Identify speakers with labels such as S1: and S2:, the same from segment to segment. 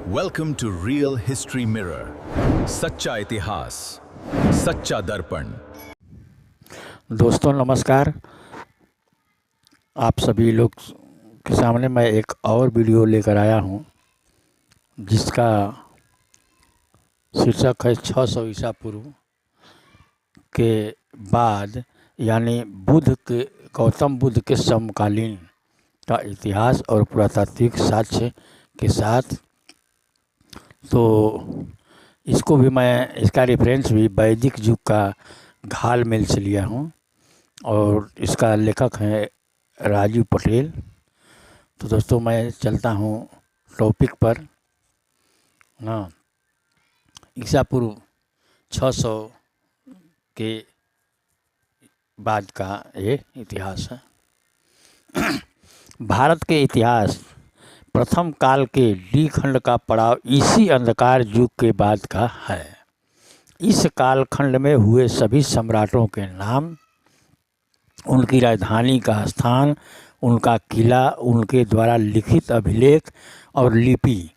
S1: Welcome to real history mirror, सच्चा इतिहास, सच्चा दर्पण।
S2: दोस्तों नमस्कार। आप सभी लोग के सामने मैं एक और वीडियो लेकर आया हूं, जिसका शीर्षक है 600 ईसा पूर्व के बाद, यानी गौतम बुद्ध के समकालीन का इतिहास और पुरातात्विक साक्ष्य के साथ। तो इसको भी मैं, इसका रेफरेंस भी वैदिक युग का घाल मेल से लिया हूँ और इसका लेखक है राजीव पटेल। तो दोस्तों मैं चलता हूँ टॉपिक पर। हाँ, ईसा पूर्व 600 के बाद का ये इतिहास है। भारत के इतिहास प्रथम काल के डी खंड का पड़ाव इसी अंधकार युग के बाद का है। इस कालखंड में हुए सभी सम्राटों के नाम, उनकी राजधानी का स्थान, उनका किला, उनके द्वारा लिखित अभिलेख और लिपि,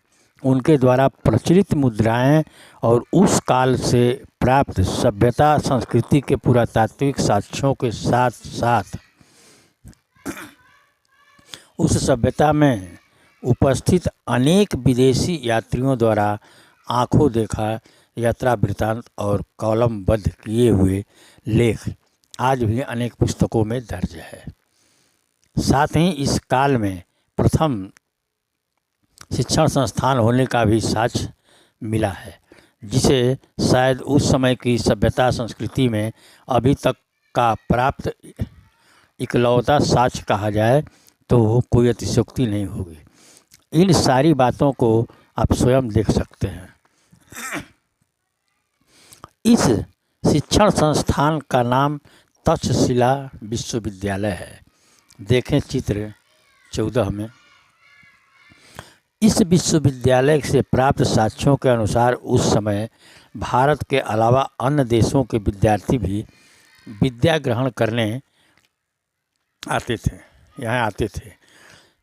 S2: उनके द्वारा प्रचलित मुद्राएं और उस काल से प्राप्त सभ्यता संस्कृति के पुरातात्विक साक्ष्यों के साथ साथ उस सभ्यता में उपस्थित अनेक विदेशी यात्रियों द्वारा आंखों देखा यात्रा वृत्तांत और कॉलमबद्ध किए हुए लेख आज भी अनेक पुस्तकों में दर्ज है। साथ ही इस काल में प्रथम शिक्षण संस्थान होने का भी साक्ष्य मिला है, जिसे शायद उस समय की सभ्यता संस्कृति में अभी तक का प्राप्त इकलौता साक्ष्य कहा जाए तो कोई अतिशयोक्ति नहीं होगी। इन सारी बातों को आप स्वयं देख सकते हैं। इस शिक्षण संस्थान का नाम तक्षशिला विश्वविद्यालय है। देखें चित्र 14 में। इस विश्वविद्यालय से प्राप्त साक्ष्यों के अनुसार उस समय भारत के अलावा अन्य देशों के विद्यार्थी भी विद्या ग्रहण करने आते थे, यहाँ आते थे।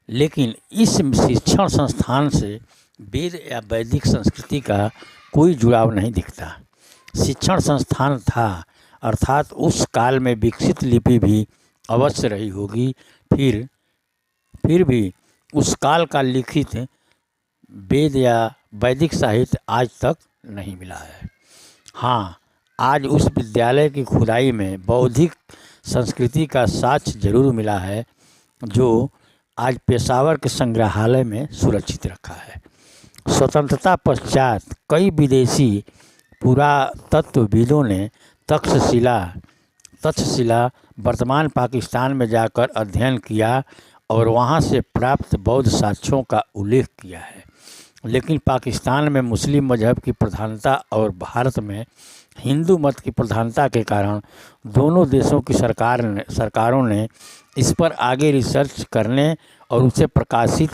S2: लेकिन इस शिक्षण संस्थान से वेद या वैदिक संस्कृति का कोई जुड़ाव नहीं दिखता। शिक्षण संस्थान था, अर्थात उस काल में विकसित लिपि भी अवश्य रही होगी। फिर भी उस काल का लिखित वेद या वैदिक साहित्य आज तक नहीं मिला है। हाँ, आज उस विद्यालय की खुदाई में बौद्धिक संस्कृति का साक्ष्य जरूर मिला है, जो आज पेशावर के संग्रहालय में सुरक्षित रखा है। स्वतंत्रता पश्चात कई विदेशी पुरातत्वविदों ने तक्षशिला वर्तमान पाकिस्तान में जाकर अध्ययन किया और वहां से प्राप्त बौद्ध साक्ष्यों का उल्लेख किया है। लेकिन पाकिस्तान में मुस्लिम मजहब की प्रधानता और भारत में हिंदू मत की प्रधानता के कारण दोनों देशों की सरकारों ने इस पर आगे रिसर्च करने और उसे प्रकाशित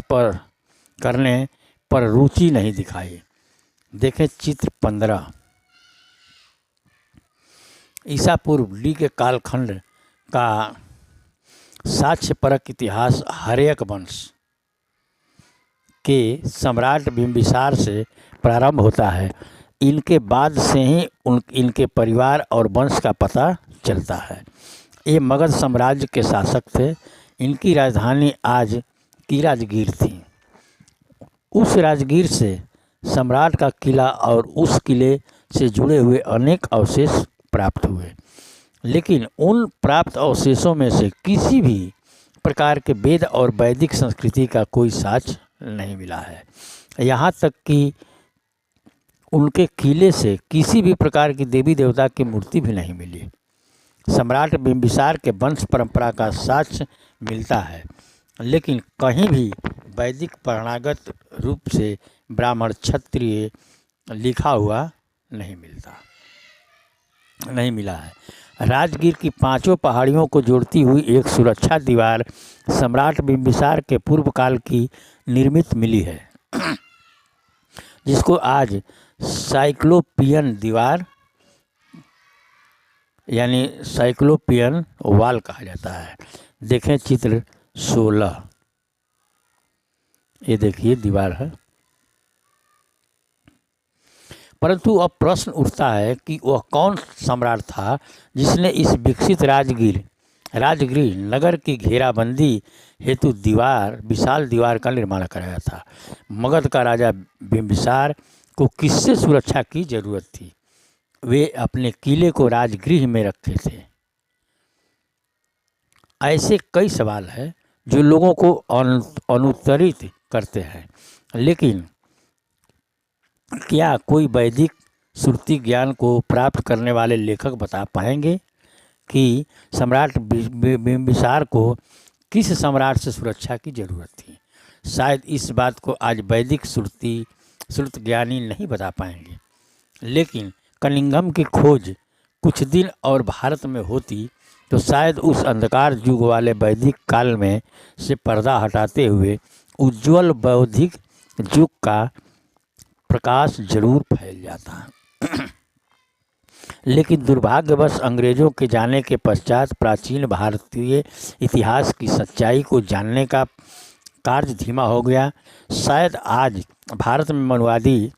S2: करने पर रुचि नहीं दिखाई। देखें चित्र 15। ईसा पूर्व डी के कालखंड का साक्ष्यपरक इतिहास हर्यक वंश के सम्राट बिंबिसार से प्रारंभ होता है। इनके बाद से ही इनके परिवार और वंश का पता चलता है। ये मगध साम्राज्य के शासक थे। इनकी राजधानी आज की राजगीर थी। उस राजगीर से सम्राट का किला और उस किले से जुड़े हुए अनेक अवशेष प्राप्त हुए, लेकिन उन प्राप्त अवशेषों में से किसी भी प्रकार के वेद और वैदिक संस्कृति का कोई साक्ष्य नहीं मिला है। यहाँ तक कि उनके किले से किसी भी प्रकार की देवी देवता की मूर्ति भी नहीं मिली। सम्राट बिंबिसार के वंश परंपरा का साक्ष्य मिलता है, लेकिन कहीं भी वैदिक परंपरागत रूप से ब्राह्मण क्षत्रिय लिखा हुआ नहीं मिला है। राजगीर की 5 पहाड़ियों को जोड़ती हुई एक सुरक्षा दीवार सम्राट बिंबिसार के पूर्व काल की निर्मित मिली है, जिसको आज साइक्लोपियन दीवार यानी साइक्लोपियन वॉल कहा जाता है। देखें चित्र 16। ये देखिए दीवार है। परंतु अब प्रश्न उठता है कि वह कौन सम्राट था जिसने इस विकसित राजगृह नगर की घेराबंदी हेतु विशाल दीवार का निर्माण कराया था। मगध का राजा बिंबिसार को किससे सुरक्षा की जरूरत थी? वे अपने किले को राजगृह में रखे थे। ऐसे कई सवाल हैं जो लोगों को अनुत्तरित करते हैं, लेकिन क्या कोई वैदिक श्रुति ज्ञान को प्राप्त करने वाले लेखक बता पाएंगे कि सम्राट बिंबिसार को किस सम्राट से सुरक्षा की जरूरत थी? शायद इस बात को आज वैदिक श्रुत ज्ञानी नहीं बता पाएंगे, लेकिन कलिंगम की खोज कुछ दिन और भारत में होती तो शायद उस अंधकार युग वाले वैदिक काल में से पर्दा हटाते हुए उज्जवल बौद्धिक युग का प्रकाश जरूर फैल जाता। लेकिन दुर्भाग्यवश अंग्रेजों के जाने के पश्चात प्राचीन भारतीय इतिहास की सच्चाई को जानने का कार्य धीमा हो गया। शायद आज भारत में मनुवादी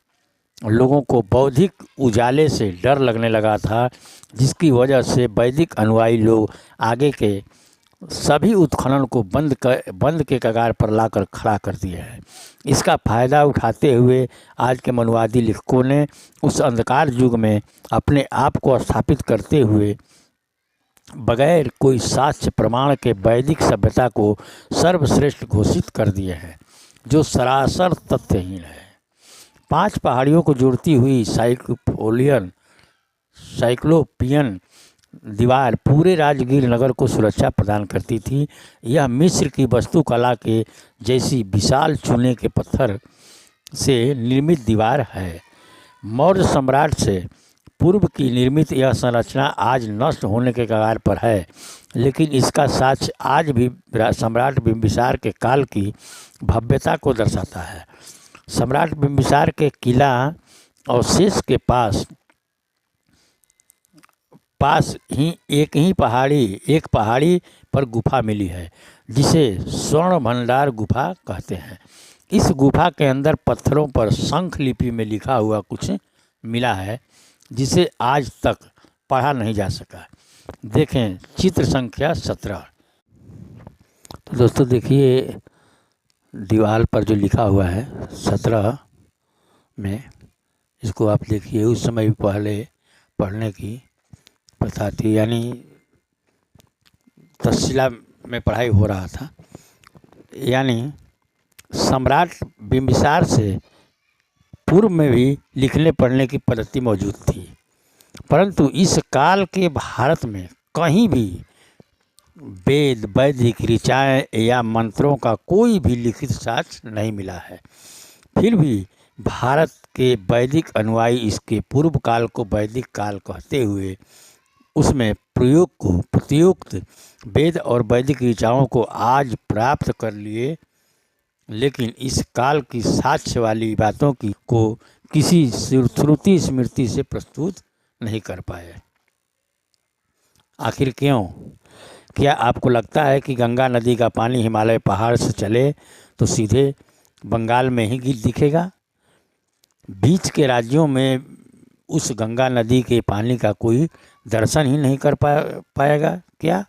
S2: लोगों को बौद्धिक उजाले से डर लगने लगा था, जिसकी वजह से वैदिक अनुयायी लोग आगे के सभी उत्खनन को बंद के कगार पर लाकर खड़ा कर दिए हैं। इसका फायदा उठाते हुए आज के मनुवादी लेखकों ने उस अंधकार युग में अपने आप को स्थापित करते हुए बगैर कोई साक्ष्य प्रमाण के वैदिक सभ्यता को सर्वश्रेष्ठ घोषित कर दिए हैं, जो सरासर तथ्यहीन है। 5 पहाड़ियों को जोड़ती हुई साइक्लोपियन दीवार पूरे राजगीर नगर को सुरक्षा प्रदान करती थी। यह मिस्र की वास्तुकला के जैसी विशाल चूने के पत्थर से निर्मित दीवार है। मौर्य सम्राट से पूर्व की निर्मित यह संरचना आज नष्ट होने के कगार पर है, लेकिन इसका साक्ष्य आज भी सम्राट बिंबिसार के काल की भव्यता को दर्शाता है। सम्राट बिंबिसार के किला अवशेष के पास ही एक पहाड़ी पर गुफा मिली है, जिसे स्वर्ण भंडार गुफा कहते हैं। इस गुफा के अंदर पत्थरों पर शंख लिपि में लिखा हुआ कुछ मिला है, जिसे आज तक पढ़ा नहीं जा सका। देखें चित्र संख्या 17। तो दोस्तों देखिए दीवार पर जो लिखा हुआ है 17 में, इसको आप देखिए। उस समय भी पहले पढ़ने की प्रथा थी, यानी तक्षशिला में पढ़ाई हो रहा था। यानी सम्राट बिंबिसार से पूर्व में भी लिखने पढ़ने की पद्धति मौजूद थी, परंतु इस काल के भारत में कहीं भी वेद वैदिक ऋचाएँ या मंत्रों का कोई भी लिखित साक्ष्य नहीं मिला है। फिर भी भारत के वैदिक अनुयायी इसके पूर्व काल को वैदिक काल कहते हुए उसमें प्रयुक्त वेद और वैदिक ऋचाओं को आज प्राप्त कर लिए, लेकिन इस काल की साक्ष्य वाली बातों को किसी श्रुति स्मृति से प्रस्तुत नहीं कर पाए। आखिर क्यों? क्या आपको लगता है कि गंगा नदी का पानी हिमालय पहाड़ से चले तो सीधे बंगाल में ही दिखेगा? बीच के राज्यों में उस गंगा नदी के पानी का कोई दर्शन ही नहीं कर पाएगा क्या?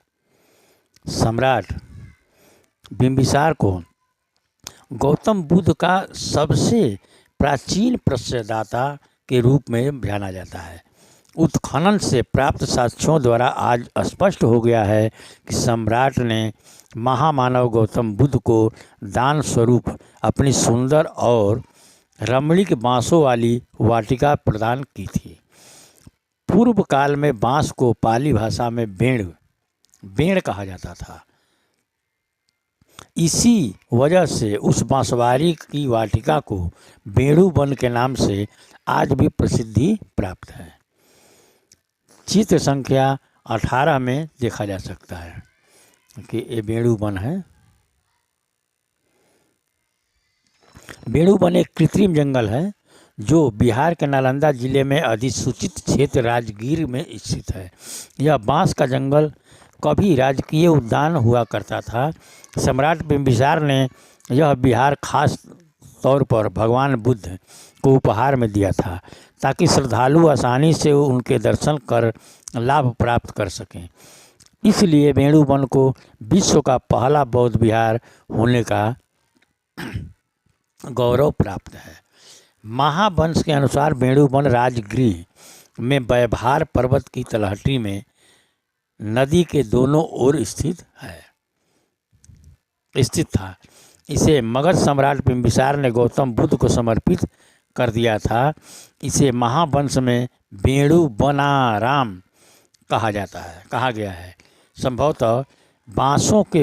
S2: सम्राट बिंबिसार को गौतम बुद्ध का सबसे प्राचीन प्रश्रयदाता के रूप में जाना जाता है। उत्खनन से प्राप्त साक्ष्यों द्वारा आज स्पष्ट हो गया है कि सम्राट ने महामानव गौतम बुद्ध को दान स्वरूप अपनी सुंदर और रमणीक बांसों वाली वाटिका प्रदान की थी। पूर्व काल में बांस को पाली भाषा में बेण कहा जाता था। इसी वजह से उस बांसवारी की वाटिका को बेणु वन के नाम से आज भी प्रसिद्धि प्राप्त है। चित्र संख्या 18 में देखा जा सकता है कि ये बेणु वन है। बेणु वन एक कृत्रिम जंगल है जो बिहार के नालंदा जिले में अधिसूचित क्षेत्र राजगीर में स्थित है। यह बांस का जंगल कभी राजकीय उद्यान हुआ करता था। सम्राट बिंबिसार ने यह बिहार खास तौर पर भगवान बुद्ध को उपहार में दिया था, ताकि श्रद्धालु आसानी से उनके दर्शन कर लाभ प्राप्त कर सकें। इसलिए वेणुवन को विश्व का पहला बौद्ध विहार होने का गौरव प्राप्त है। महावंश के अनुसार वेणुवन राजगृह में व्यवहार पर्वत की तलहटी में नदी के दोनों ओर स्थित था। इसे मगध सम्राट बिंबिसार ने गौतम बुद्ध को समर्पित कर दिया था। इसे महावंश में वेणुवनाराम कहा गया है। संभवतः बांसों के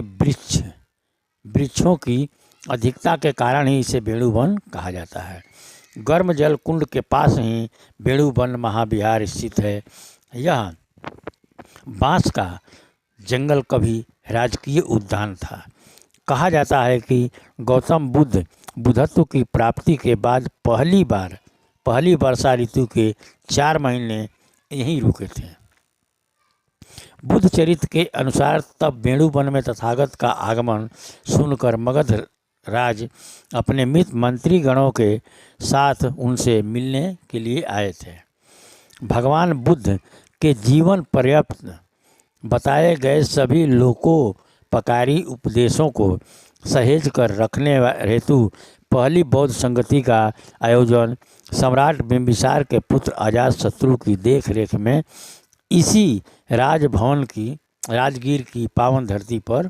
S2: वृक्षों की अधिकता के कारण ही इसे वेणुवन कहा जाता है। गर्म जल कुंड के पास ही वेणुवन महाविहार स्थित है। यह बांस का जंगल कभी राजकीय उद्यान था। कहा जाता है कि गौतम बुद्ध बुद्धत्व की प्राप्ति के बाद पहली वर्षा ऋतु के 4 महीने यहीं रुके थे। बुद्ध चरित्र के अनुसार तब वेणुवन में तथागत का आगमन सुनकर मगध राज अपने मित्र मंत्री गणों के साथ उनसे मिलने के लिए आए थे। भगवान बुद्ध के जीवन पर्यंत बताए गए सभी लोकोपकारी उपदेशों को सहेज कर रखने हेतु पहली बौद्ध संगति का आयोजन सम्राट बिंबिसार के पुत्र अजातशत्रु की देखरेख में इसी राजगीर की पावन धरती पर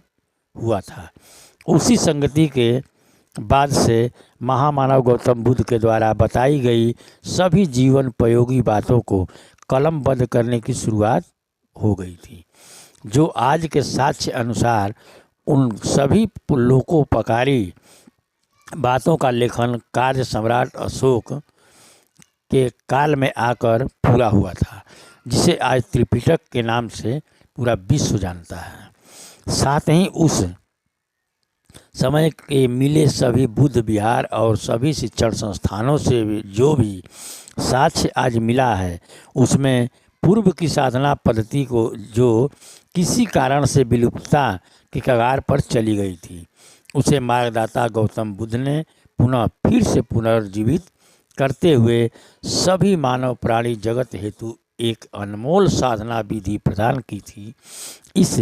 S2: हुआ था। उसी संगति के बाद से महामानव गौतम बुद्ध के द्वारा बताई गई सभी जीवनोपयोगी बातों को कलमबद्ध करने की शुरुआत हो गई थी, जो आज के साक्ष्य अनुसार उन सभी लोकोपकारी बातों का लेखन कार्य सम्राट अशोक के काल में आकर पूरा हुआ था, जिसे आज त्रिपिटक के नाम से पूरा विश्व जानता है। साथ ही उस समय के मिले सभी बुद्ध विहार और सभी शिक्षण संस्थानों से जो भी साक्ष्य आज मिला है, उसमें पूर्व की साधना पद्धति को जो किसी कारण से विलुप्तता के कगार पर चली गई थी, उसे मार्गदाता गौतम बुद्ध ने पुनः फिर से पुनर्जीवित करते हुए सभी मानव प्राणी जगत हेतु एक अनमोल साधना विधि प्रदान की थी। इस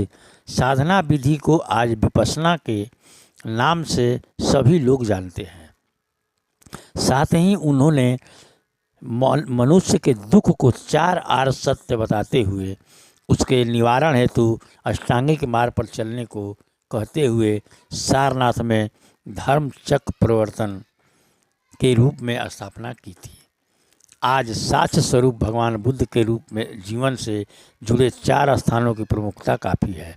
S2: साधना विधि को आज विपश्यना के नाम से सभी लोग जानते हैं। साथ ही उन्होंने मनुष्य के दुख को 4 आर्य सत्य बताते हुए उसके निवारण हेतु अष्टांगिक मार्ग पर चलने को कहते हुए सारनाथ में धर्म चक्र प्रवर्तन के रूप में स्थापना की थी। आज साक्ष्य स्वरूप भगवान बुद्ध के रूप में जीवन से जुड़े 4 स्थानों की प्रमुखता काफ़ी है,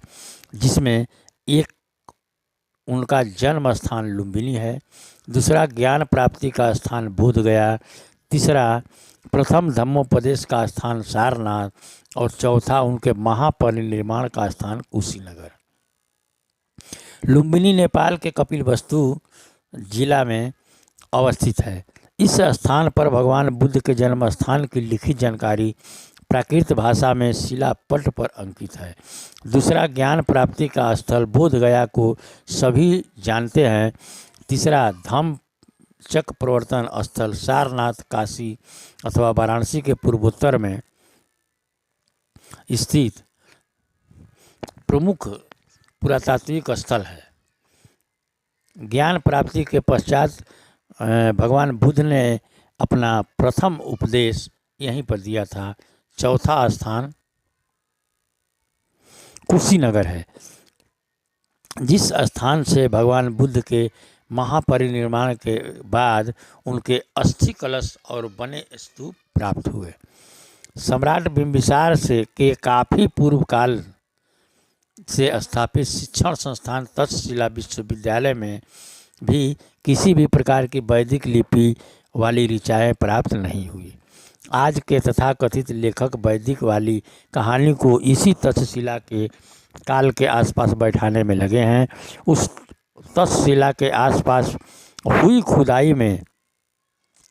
S2: जिसमें एक उनका जन्म स्थान लुम्बिनी है, दूसरा ज्ञान प्राप्ति का स्थान बोधगया, तीसरा प्रथम धम्मोपदेश का स्थान सारनाथ और चौथा उनके महापरिनिर्वाण का स्थान कुशीनगर। लुम्बिनी नेपाल के कपिलवस्तु जिला में अवस्थित है। इस स्थान पर भगवान बुद्ध के जन्म स्थान की लिखित जानकारी प्राकृत भाषा में शिलापट पर अंकित है। दूसरा ज्ञान प्राप्ति का स्थल बोधगया को सभी जानते हैं। तीसरा धम्म चक्र प्रवर्तन स्थल सारनाथ काशी अथवा वाराणसी के पूर्वोत्तर में स्थित प्रमुख पुरातात्विक स्थल है। ज्ञान प्राप्ति के पश्चात भगवान बुद्ध ने अपना प्रथम उपदेश यहीं पर दिया था। चौथा स्थान कुशीनगर है, जिस स्थान से भगवान बुद्ध के महापरिनिर्वाण के बाद उनके अस्थि कलश और बने स्तूप प्राप्त हुए। सम्राट बिंबिसार से के काफ़ी पूर्व काल से स्थापित शिक्षण संस्थान तक्षशिला विश्वविद्यालय में भी किसी भी प्रकार की वैदिक लिपि वाली ऋचाएँ प्राप्त नहीं हुई। आज के तथाकथित लेखक वैदिक वाली कहानी को इसी तक्षशिला के काल के आसपास बैठाने में लगे हैं। उस तक्षशिला के आसपास हुई खुदाई में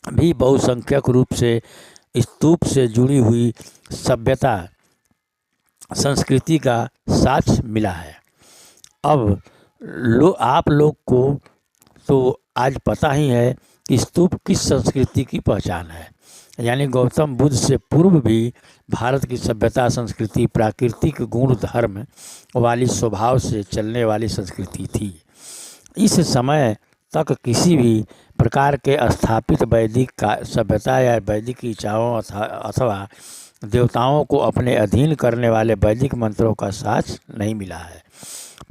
S2: भी बहुसंख्यक रूप से स्तूप से जुड़ी हुई सभ्यता संस्कृति का साक्ष्य मिला है। अब आप लोग को तो आज पता ही है कि स्तूप किस संस्कृति की पहचान है। यानी गौतम बुद्ध से पूर्व भी भारत की सभ्यता संस्कृति प्राकृतिक गुण धर्म वाली स्वभाव से चलने वाली संस्कृति थी। इस समय तक किसी भी प्रकार के स्थापित वैदिक सभ्यता या वैदिक इच्छाओं अथवा देवताओं को अपने अधीन करने वाले वैदिक मंत्रों का साक्ष्य नहीं मिला है।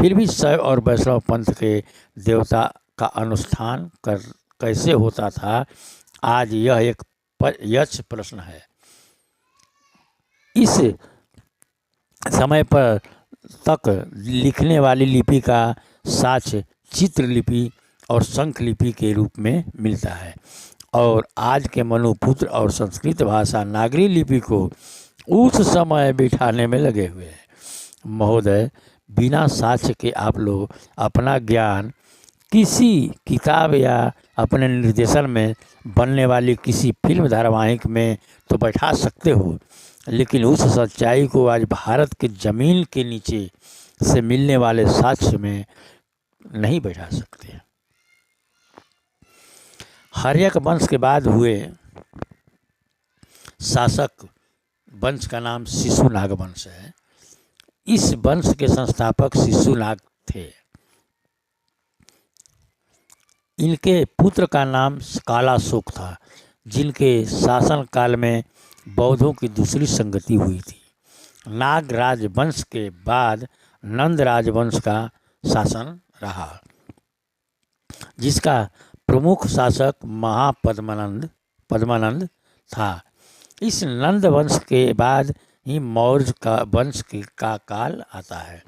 S2: फिर भी शैव और वैष्णव पंथ के देवता का अनुष्ठान कैसे होता था, आज यह एक यक्ष प्रश्न है। इस समय पर तक लिखने वाली लिपि का साक्ष्य चित्रलिपि और शंख लिपि के रूप में मिलता है और आज के मनुपुत्र और संस्कृत भाषा नागरी लिपि को उस समय बिठाने में लगे हुए हैं। महोदय, बिना साक्ष्य के आप लोग अपना ज्ञान किसी किताब या अपने निर्देशन में बनने वाली किसी फिल्म धारावाहिक में तो बैठा सकते हो, लेकिन उस सच्चाई को आज भारत के ज़मीन के नीचे से मिलने वाले साक्ष्य में नहीं बैठा सकते। हर्यक वंश के बाद हुए शासक वंश का नाम शिशुनाग वंश है। इस वंश के संस्थापक शिशुनाग थे। इनके पुत्र का नाम कालाशोक था, जिनके शासन काल में बौद्धों की दूसरी संगति हुई थी। नाग राजवंश के बाद नंद राजवंश का शासन रहा, जिसका प्रमुख शासक पद्मानंद था। इस नंद वंश के बाद ही मौर्य का वंश का काल आता है।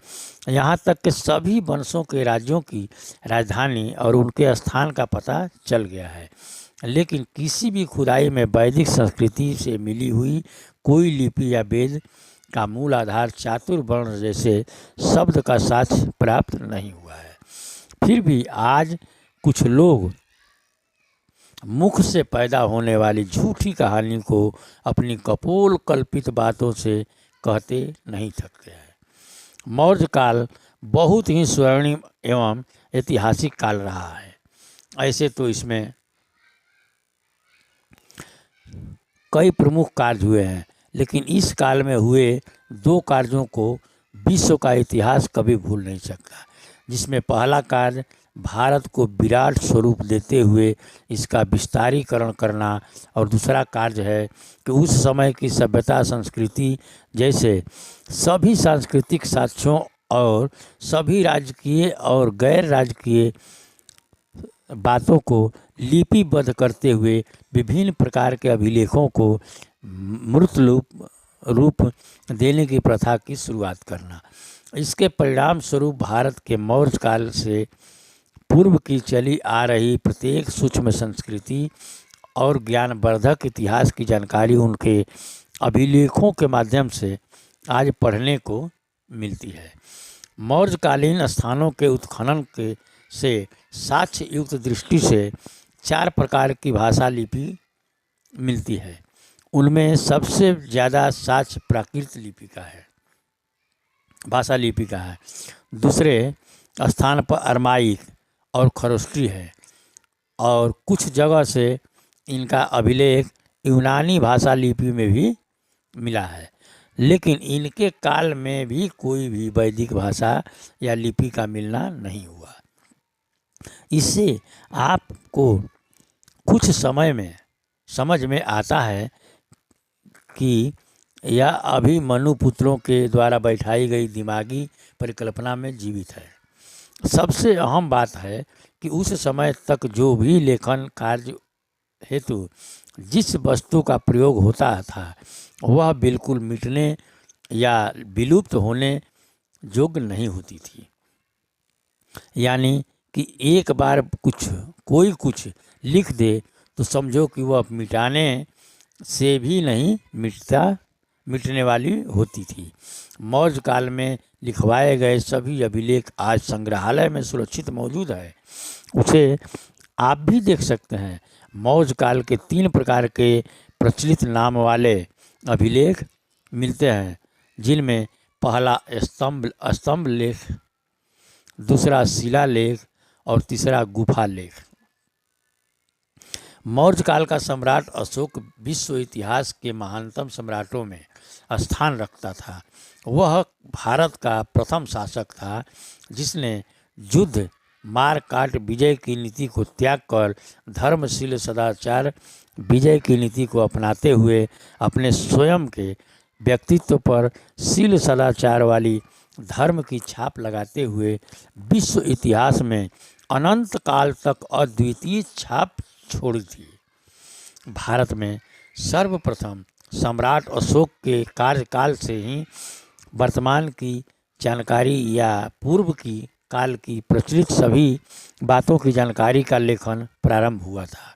S2: यहाँ तक कि सभी वंशों के राज्यों की राजधानी और उनके स्थान का पता चल गया है, लेकिन किसी भी खुदाई में वैदिक संस्कृति से मिली हुई कोई लिपि या वेद का मूल आधार चातुर्वर्ण जैसे शब्द का साक्ष्य प्राप्त नहीं हुआ है। फिर भी आज कुछ लोग मुख से पैदा होने वाली झूठी कहानी को अपनी कपोल कल्पित बातों से कहते नहीं थकते हैं। मौर्य काल बहुत ही स्वर्णिम एवं ऐतिहासिक काल रहा है। ऐसे तो इसमें कई प्रमुख कार्य हुए हैं, लेकिन इस काल में हुए दो कार्यों को विश्व का इतिहास कभी भूल नहीं सकता, जिसमें पहला कार्य भारत को विराट स्वरूप देते हुए इसका विस्तारीकरण करना और दूसरा कार्य है कि उस समय की सभ्यता संस्कृति जैसे सभी सांस्कृतिक साक्ष्यों और सभी राजकीय और गैर राजकीय बातों को लिपिबद्ध करते हुए विभिन्न प्रकार के अभिलेखों को मूर्त रूप देने की प्रथा की शुरुआत करना। इसके परिणाम स्वरूप भारत के मौर्य काल से पूर्व की चली आ रही प्रत्येक सूक्ष्म संस्कृति और ज्ञानवर्धक इतिहास की जानकारी उनके अभिलेखों के माध्यम से आज पढ़ने को मिलती है। मौर्यकालीन स्थानों के उत्खनन से साक्ष्य युक्त दृष्टि से 4 प्रकार की भाषा लिपि मिलती है। उनमें सबसे ज़्यादा साक्ष्य प्राकृत लिपि का है, भाषा लिपि का है। दूसरे स्थान पर अरमाइक और खरोष्टी है और कुछ जगह से इनका अभिलेख यूनानी भाषा लिपि में भी मिला है, लेकिन इनके काल में भी कोई भी वैदिक भाषा या लिपि का मिलना नहीं हुआ। इससे आपको कुछ समय में समझ में आता है कि यह अभी मनुपुत्रों के द्वारा बैठाई गई दिमागी परिकल्पना में जीवित है। सबसे अहम बात है कि उस समय तक जो भी लेखन कार्य हेतु जिस वस्तु का प्रयोग होता था वह बिल्कुल मिटने या विलुप्त होने योग्य नहीं होती थी। यानी कि एक बार कोई कुछ लिख दे तो समझो कि वह मिटाने से भी नहीं मिटने वाली होती थी। मौर्य काल में लिखवाए गए सभी अभिलेख आज संग्रहालय में सुरक्षित मौजूद है। उसे आप भी देख सकते हैं। मौर्य काल के 3 प्रकार के प्रचलित नाम वाले अभिलेख मिलते हैं, जिनमें पहला स्तंभ लेख, दूसरा शिलालेख और तीसरा गुफा लेख। मौर्य काल का सम्राट अशोक विश्व इतिहास के महानतम सम्राटों में स्थान रखता था। वह भारत का प्रथम शासक था जिसने युद्ध, मार काट, विजय की नीति को त्याग कर धर्मशील, सदाचार, विजय की नीति को अपनाते हुए अपने स्वयं के व्यक्तित्व पर शील सदाचार वाली धर्म की छाप लगाते हुए विश्व इतिहास में अनंत काल तक अद्वितीय छाप छोड़ी थी। भारत में सर्वप्रथम सम्राट अशोक के कार्यकाल से ही वर्तमान की जानकारी या पूर्व की काल की प्रचलित सभी बातों की जानकारी का लेखन प्रारंभ हुआ था,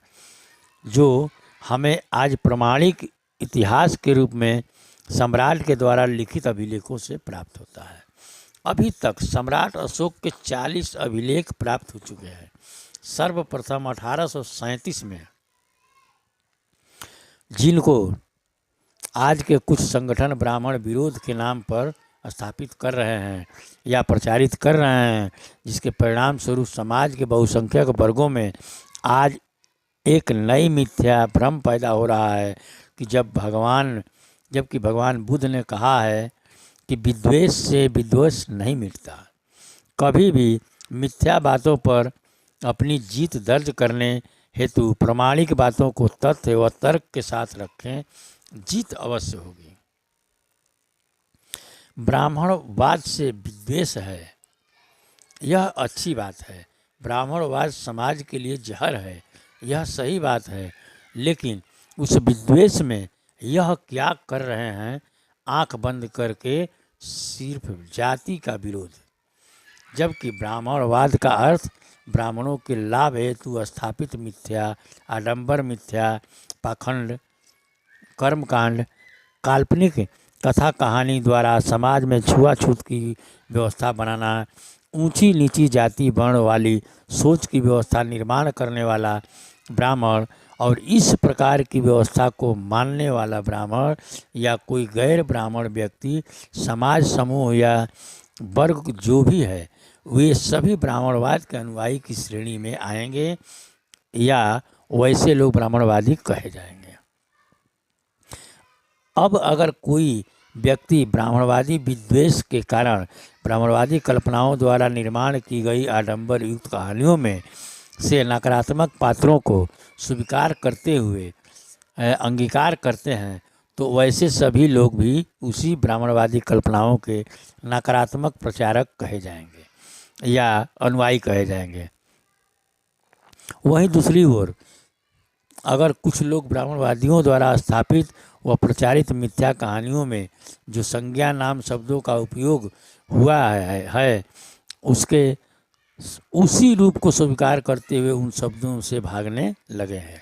S2: जो हमें आज प्रमाणिक इतिहास के रूप में सम्राट के द्वारा लिखित अभिलेखों से प्राप्त होता है। अभी तक सम्राट अशोक के 40 अभिलेख प्राप्त हो चुके हैं। सर्वप्रथम 1837 में, जिनको आज के कुछ संगठन ब्राह्मण विरोध के नाम पर स्थापित कर रहे हैं या प्रचारित कर रहे हैं, जिसके परिणाम स्वरूप समाज के बहुसंख्यक वर्गों में आज एक नई मिथ्या भ्रम पैदा हो रहा है कि जबकि भगवान बुद्ध ने कहा है कि विद्वेष से विद्वेष नहीं मिटता। कभी भी मिथ्या बातों पर अपनी जीत दर्ज करने हेतु प्रमाणिक बातों को तथ्य व तर्क के साथ रखें, जीत अवश्य होगी। ब्राह्मणवाद से विद्वेष है, यह अच्छी बात है। ब्राह्मणवाद समाज के लिए जहर है, यह सही बात है। लेकिन उस विद्वेष में यह क्या कर रहे हैं, आंख बंद करके सिर्फ जाति का विरोध, जबकि ब्राह्मणवाद का अर्थ ब्राह्मणों के लाभ हेतु स्थापित मिथ्या, आडंबर मिथ्या, पाखंड, कर्मकांड, काल्पनिक कथा कहानी द्वारा समाज में छुआछूत की व्यवस्था बनाना, ऊंची नीची जाति वर्ण वाली सोच की व्यवस्था निर्माण करने वाला ब्राह्मण और इस प्रकार की व्यवस्था को मानने वाला ब्राह्मण या कोई गैर ब्राह्मण व्यक्ति, समाज समूह या वर्ग जो भी है, वे सभी ब्राह्मणवाद के अनुयायी की श्रेणी में आएंगे या वैसे लोग ब्राह्मणवादी कहे जाएंगे। अब अगर कोई व्यक्ति ब्राह्मणवादी विद्वेष के कारण ब्राह्मणवादी कल्पनाओं द्वारा निर्माण की गई आडंबर युक्त कहानियों में से नकारात्मक पात्रों को स्वीकार करते हुए अंगीकार करते हैं, तो वैसे सभी लोग भी उसी ब्राह्मणवादी कल्पनाओं के नकारात्मक प्रचारक कहे जाएंगे या अनुयायी कहे जाएंगे। वहीं दूसरी ओर अगर कुछ लोग ब्राह्मणवादियों द्वारा स्थापित व प्रचारित मिथ्या कहानियों में जो संज्ञा नाम शब्दों का उपयोग हुआ है उसके उसी रूप को स्वीकार करते हुए उन शब्दों से भागने लगे हैं,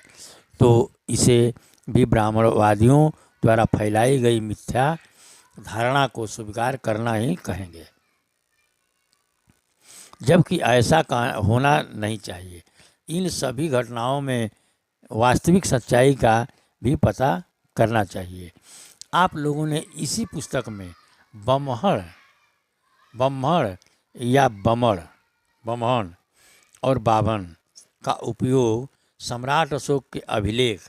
S2: तो इसे भी ब्राह्मणवादियों द्वारा फैलाई गई मिथ्या धारणा को स्वीकार करना ही कहेंगे, जबकि ऐसा होना नहीं चाहिए। इन सभी घटनाओं में वास्तविक सच्चाई का भी पता करना चाहिए। आप लोगों ने इसी पुस्तक में ब्रह्मण या बमहण और बाभन का उपयोग सम्राट अशोक के अभिलेख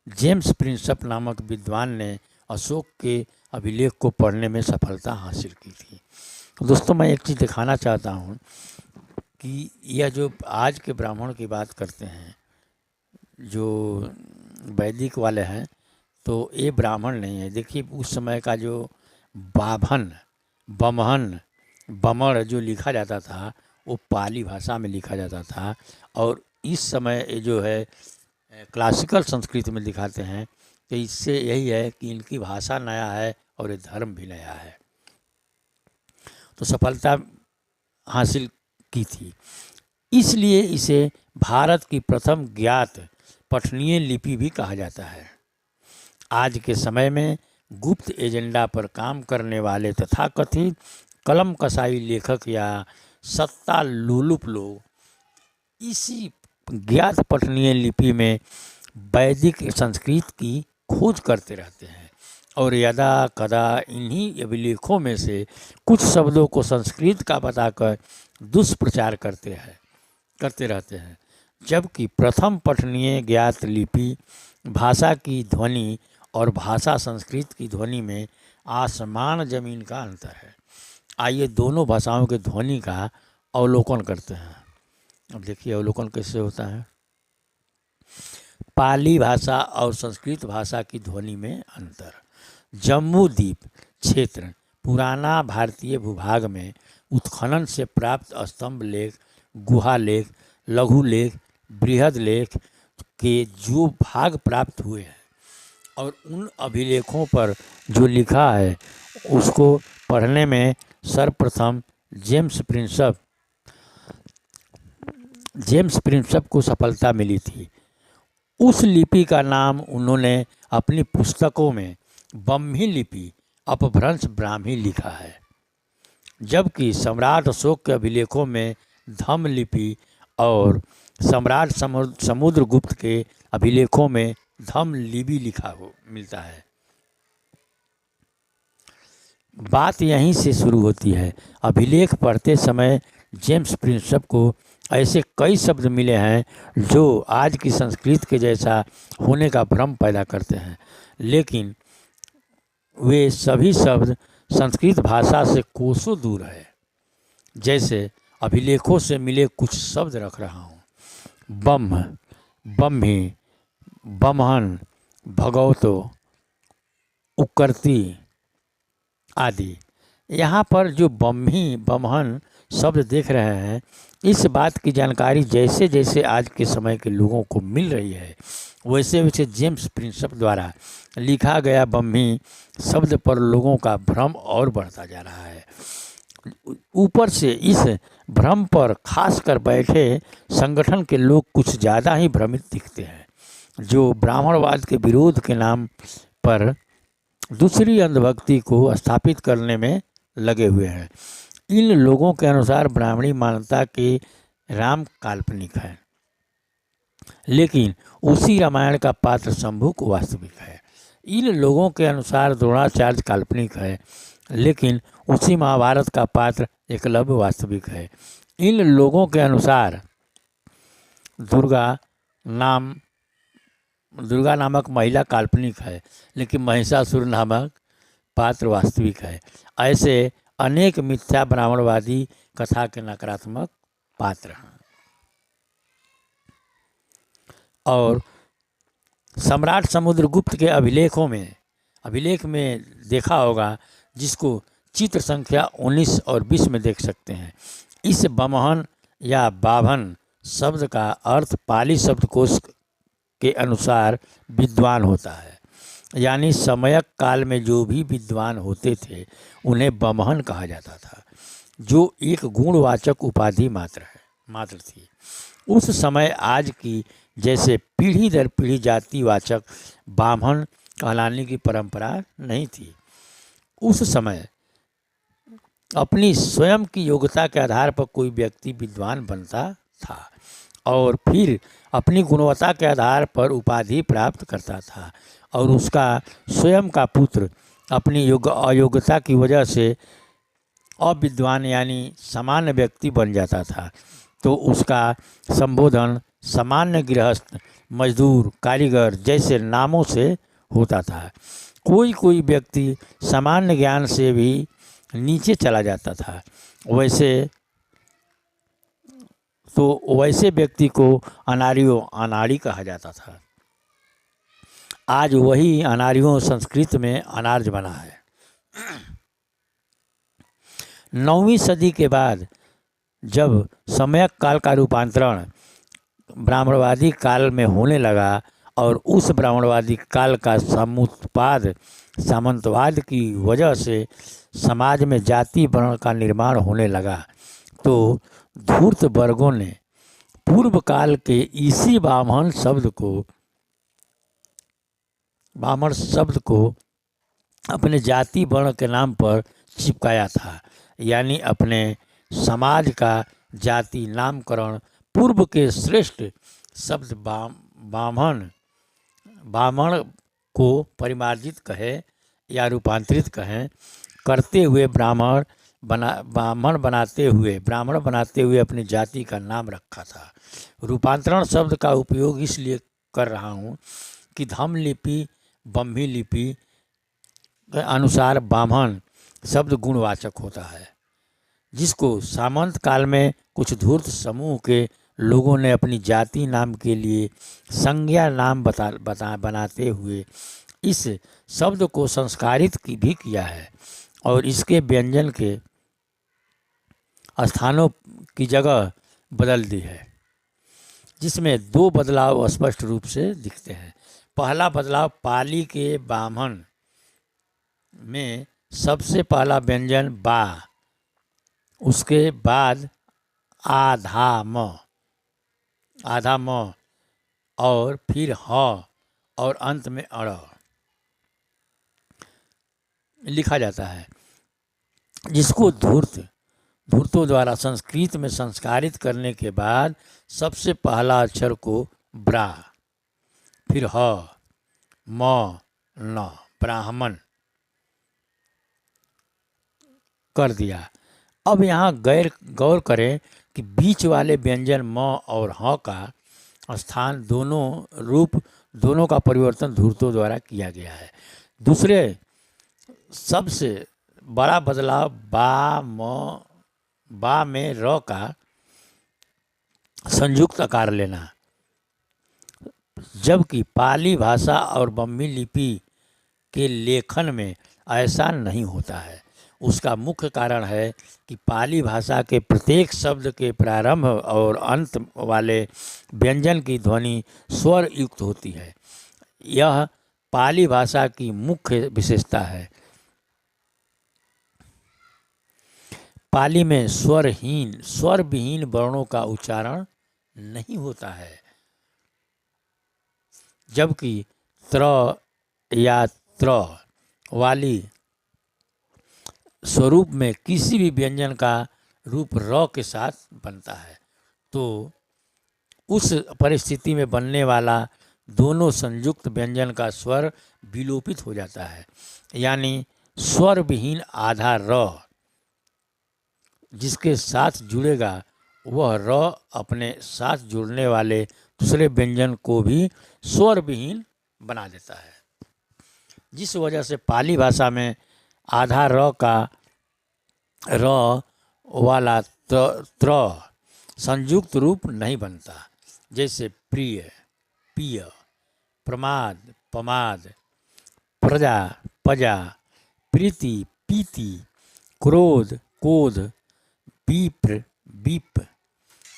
S2: जेम्स प्रिंसप नामक विद्वान ने अशोक के अभिलेख को पढ़ने में सफलता हासिल की थी। दोस्तों, मैं एक चीज़ दिखाना चाहता हूँ कि यह जो आज के ब्राह्मण की बात करते हैं, जो वैदिक वाले हैं, तो ये ब्राह्मण नहीं है। देखिए, उस समय का जो बाभन, बमहन, बमण जो लिखा जाता था वो पाली भाषा में लिखा जाता था, और इस समय ये जो है क्लासिकल संस्कृत में दिखाते हैं। तो इससे यही है कि इनकी भाषा नया है और ये धर्म भी नया है, तो सफलता हासिल की थी। इसलिए इसे भारत की प्रथम ज्ञात पठनीय लिपि भी कहा जाता है। आज के समय में गुप्त एजेंडा पर काम करने वाले तथाकथित कलम कसाई लेखक या सत्ता लोलुप लोग इसी ज्ञात पठनीय लिपि में वैदिक संस्कृत की खोज करते रहते हैं और यदा कदा इन्हीं अभिलेखों में से कुछ शब्दों को संस्कृत का बताकर दुष्प्रचार करते रहते हैं। जबकि प्रथम पठनीय ज्ञात लिपि भाषा की ध्वनि और भाषा संस्कृत की ध्वनि में आसमान जमीन का अंतर है। आइए दोनों भाषाओं के ध्वनि का अवलोकन करते हैं। अब देखिए अवलोकन कैसे होता है। पाली भाषा और संस्कृत भाषा की ध्वनि में अंतर। जम्बू द्वीप क्षेत्र पुराना भारतीय भूभाग में उत्खनन से प्राप्त स्तंभ लेख, गुहा लेख, लघु लेख, बृहद लेख के जो भाग प्राप्त हुए हैं और उन अभिलेखों पर जो लिखा है उसको पढ़ने में सर्वप्रथम जेम्स प्रिंसप को सफलता मिली थी। उस लिपि का नाम उन्होंने अपनी पुस्तकों में ब्रह्मी लिपि अपभ्रंश ब्राह्मी लिखा है, जबकि सम्राट अशोक के अभिलेखों में धम्म लिपि और सम्राट समुद्रगुप्त के अभिलेखों में धम्म लिपि लिखा हो मिलता है। बात यहीं से शुरू होती है। अभिलेख पढ़ते समय जेम्स प्रिंसप को ऐसे कई शब्द मिले हैं जो आज की संस्कृत के जैसा होने का भ्रम पैदा करते हैं, लेकिन वे सभी शब्द संस्कृत भाषा से कोसों दूर है। जैसे अभिलेखों से मिले कुछ शब्द रख रहा हूँ। ब्रह्म, ब्रह्मी, ब्रह्मण, भगवतो, उक्कर्ति आदि। यहाँ पर जो ब्रह्मी ब्रह्मण शब्द देख रहे हैं, इस बात की जानकारी जैसे जैसे आज के समय के लोगों को मिल रही है, वैसे वैसे जेम्स प्रिंसप द्वारा लिखा गया ब्रह्मी शब्द पर लोगों का भ्रम और बढ़ता जा रहा है। ऊपर से इस भ्रम पर खास कर बैठे संगठन के लोग कुछ ज़्यादा ही भ्रमित दिखते हैं, जो ब्राह्मणवाद के विरोध के नाम पर दूसरी अंधभक्ति को स्थापित करने में लगे हुए हैं। इन लोगों के अनुसार ब्राह्मणी मान्यता के राम काल्पनिक है, लेकिन उसी रामायण का पात्र शंभुक वास्तविक है। इन लोगों के अनुसार द्रोणाचार्य काल्पनिक है, लेकिन उसी महाभारत का पात्र एकलव्य वास्तविक है। इन लोगों के अनुसार दुर्गा नामक महिला काल्पनिक है, लेकिन महिषासुर नामक पात्र वास्तविक है। ऐसे अनेक मिथ्या ब्राह्मणवादी कथा के नकारात्मक पात्र हैं। और सम्राट समुद्रगुप्त के अभिलेख में देखा होगा, जिसको चित्र संख्या 19 और 20 में देख सकते हैं। इस बमहन या बाभन शब्द का अर्थ पाली शब्दकोश के अनुसार विद्वान होता है, यानी समयक काल में जो भी विद्वान होते थे उन्हें बमहन कहा जाता था, जो एक गुणवाचक उपाधि मात्र थी। उस समय आज की जैसे पीढ़ी दर पीढ़ी जातिवाचक ब्राह्मण कहलाने की परंपरा नहीं थी। उस समय अपनी स्वयं की योग्यता के आधार पर कोई व्यक्ति विद्वान बनता था और फिर अपनी गुणवत्ता के आधार पर उपाधि प्राप्त करता था, और उसका स्वयं का पुत्र अपनी अयोग्यता की वजह से अविद्वान यानी सामान्य व्यक्ति बन जाता था, तो उसका संबोधन सामान्य गृहस्थ, मजदूर, कारीगर जैसे नामों से होता था। कोई व्यक्ति सामान्य ज्ञान से भी नीचे चला जाता था, वैसे व्यक्ति को अनाड़ी कहा जाता था। आज वही अनार्यों संस्कृत में अनार्य बना है। 9वीं सदी के बाद जब समयक काल का रूपांतरण ब्राह्मणवादी काल में होने लगा और उस ब्राह्मणवादी काल का समुत्पाद सामंतवाद की वजह से समाज में जाति वर्ण का निर्माण होने लगा, तो धूर्त वर्गों ने पूर्व काल के इसी ब्राह्मण शब्द को अपने जाति वर्ण के नाम पर चिपकाया था, यानी अपने समाज का जाति नामकरण पूर्व के श्रेष्ठ शब्द ब्राह्मण को परिमार्जित कहे या रूपांतरित कहें करते हुए ब्राह्मण ब्राह्मण बनाते हुए अपनी जाति का नाम रखा था। रूपांतरण शब्द का उपयोग इसलिए कर रहा हूँ कि धम्म लिपि ब्रह्मी लिपि के अनुसार ब्राह्मण शब्द गुणवाचक होता है, जिसको सामंत काल में कुछ धूर्त समूह के लोगों ने अपनी जाति नाम के लिए संज्ञा नाम बनाते हुए इस शब्द को संस्कारित भी किया है और इसके व्यंजन के स्थानों की जगह बदल दी है, जिसमें दो बदलाव स्पष्ट रूप से दिखते हैं। पहला बदलाव पाली के ब्राह्मण में सबसे पहला व्यंजन बा, उसके बाद आधा म और फिर ह और अंत में अड़ लिखा जाता है, जिसको धूर्तों द्वारा संस्कृत में संस्कारित करने के बाद सबसे पहला अक्षर को ब्रा, फिर ह म न ब्राह्मण कर दिया। अब यहाँ गौर करें कि बीच वाले व्यंजन म और ह का स्थान दोनों का परिवर्तन धूर्तों द्वारा किया गया है। दूसरे सबसे बड़ा बदलाव बा में र का संयुक्त आकार लेना, जबकि पाली भाषा और ब्रह्मी लिपि के लेखन में ऐसा नहीं होता है। उसका मुख्य कारण है कि पाली भाषा के प्रत्येक शब्द के प्रारंभ और अंत वाले व्यंजन की ध्वनि स्वर युक्त होती है। यह पाली भाषा की मुख्य विशेषता है। पाली में स्वर विहीन वर्णों का उच्चारण नहीं होता है, जबकि त्र या त्र वाली स्वरूप में किसी भी व्यंजन का रूप र के साथ बनता है, तो उस परिस्थिति में बनने वाला दोनों संयुक्त व्यंजन का स्वर विलोपित हो जाता है। यानी स्वर विहीन आधा र जिसके साथ जुड़ेगा वह र अपने साथ जुड़ने वाले दूसरे व्यंजन को भी स्वर विहीन बना देता है, जिस वजह से पाली भाषा में आधा र का र वाला त्र संयुक्त रूप नहीं बनता, जैसे प्रिय पिय, प्रमाद पमाद, प्रजा पजा, प्रीति पीति, क्रोध कोध, विप्र विप,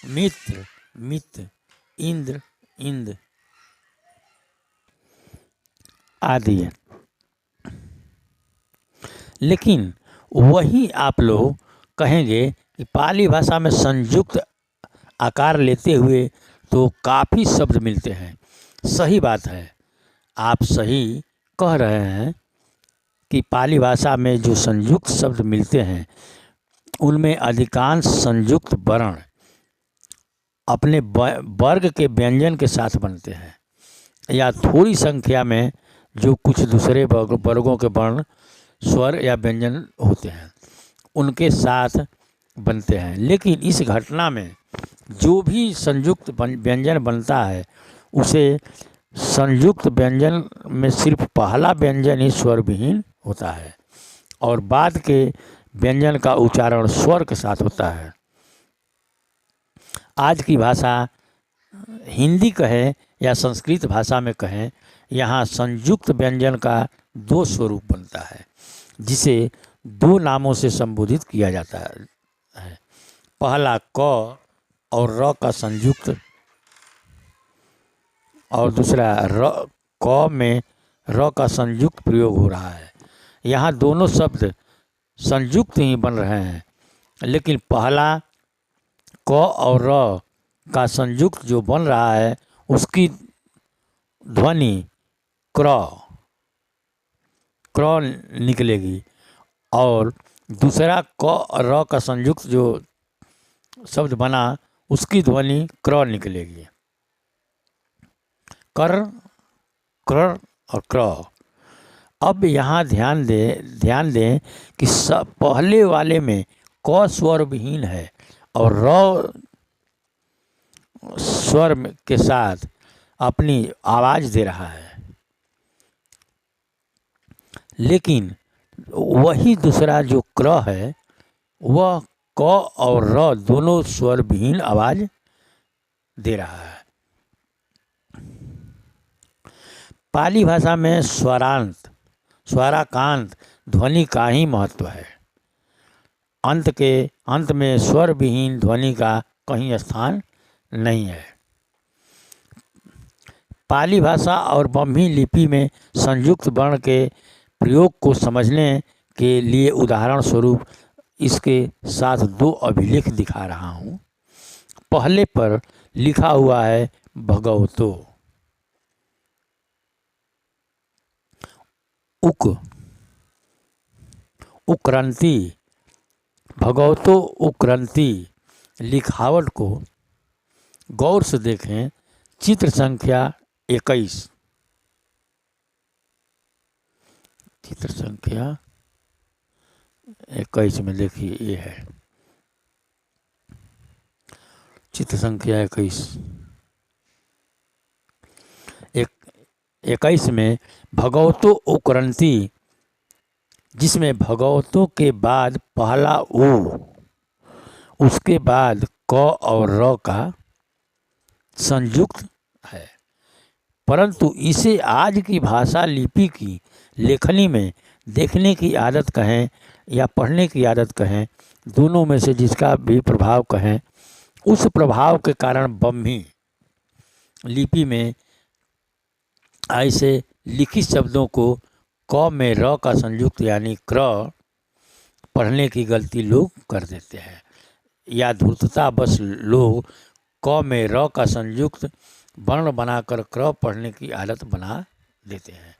S2: मित्र मित, इंद्र इंद आदि। लेकिन वही आप लोग कहेंगे कि पाली भाषा में संयुक्त आकार लेते हुए तो काफ़ी शब्द मिलते हैं। सही बात है, आप सही कह रहे हैं कि पाली भाषा में जो संयुक्त शब्द मिलते हैं उनमें अधिकांश संयुक्त वर्ण अपने वर्ग के व्यंजन के साथ बनते हैं, या थोड़ी संख्या में जो कुछ दूसरे वर्गों के वर्ण स्वर या व्यंजन होते हैं उनके साथ बनते हैं। लेकिन इस घटना में जो भी संयुक्त व्यंजन बनता है उसे संयुक्त व्यंजन में सिर्फ पहला व्यंजन ही स्वर विहीन होता है और बाद के व्यंजन का उच्चारण स्वर के साथ होता है। आज की भाषा हिंदी कहें या संस्कृत भाषा में कहें, यहाँ संयुक्त व्यंजन का दो स्वरूप बनता है, जिसे दो नामों से संबोधित किया जाता है। पहला क और र का संयुक्त और दूसरा क में र का संयुक्त प्रयोग हो रहा है। यहाँ दोनों शब्द संयुक्त ही बन रहे हैं, लेकिन पहला क और र का संयुक्त जो बन रहा है उसकी ध्वनि क्र निकलेगी और दूसरा क और र का संयुक्त जो शब्द बना उसकी ध्वनि क्र निकलेगी। कर क्र और क्र। अब यहाँ ध्यान दें कि पहले वाले में क स्वर विहीन है और र स्वर के साथ अपनी आवाज़ दे रहा है, लेकिन वही दूसरा जो क्र है वह क और र दोनों स्वर विहीन आवाज़ दे रहा है। पाली भाषा में स्वराकांत ध्वनि का ही महत्व है। अंत में स्वर विहीन ध्वनि का कहीं स्थान नहीं है। पाली भाषा और ब्राह्मी लिपि में संयुक्त वर्ण के प्रयोग को समझने के लिए उदाहरण स्वरूप इसके साथ दो अभिलेख दिखा रहा हूँ। पहले पर लिखा हुआ है भगवतो, उक्रांति, भगवतो उक्रांति लिखावट को गौर से देखें। चित्र संख्या 21, चित्र संख्या 21 में देखिए, ये है चित्र संख्या 21 में भगवतो उक्रांति, जिसमें भगवतों के बाद पहला उ, उसके बाद क और र का संयुक्त है, परंतु इसे आज की भाषा लिपि की लेखनी में देखने की आदत कहें या पढ़ने की आदत कहें, दोनों में से जिसका भी प्रभाव कहें, उस प्रभाव के कारण ब्राह्मी लिपि में ऐसे लिखित शब्दों को क में र का संयुक्त यानी क्र पढ़ने की गलती लोग कर देते हैं, या धूर्तता बस लोग क में र का संयुक्त वर्ण बनाकर क्र पढ़ने की आदत बना देते हैं,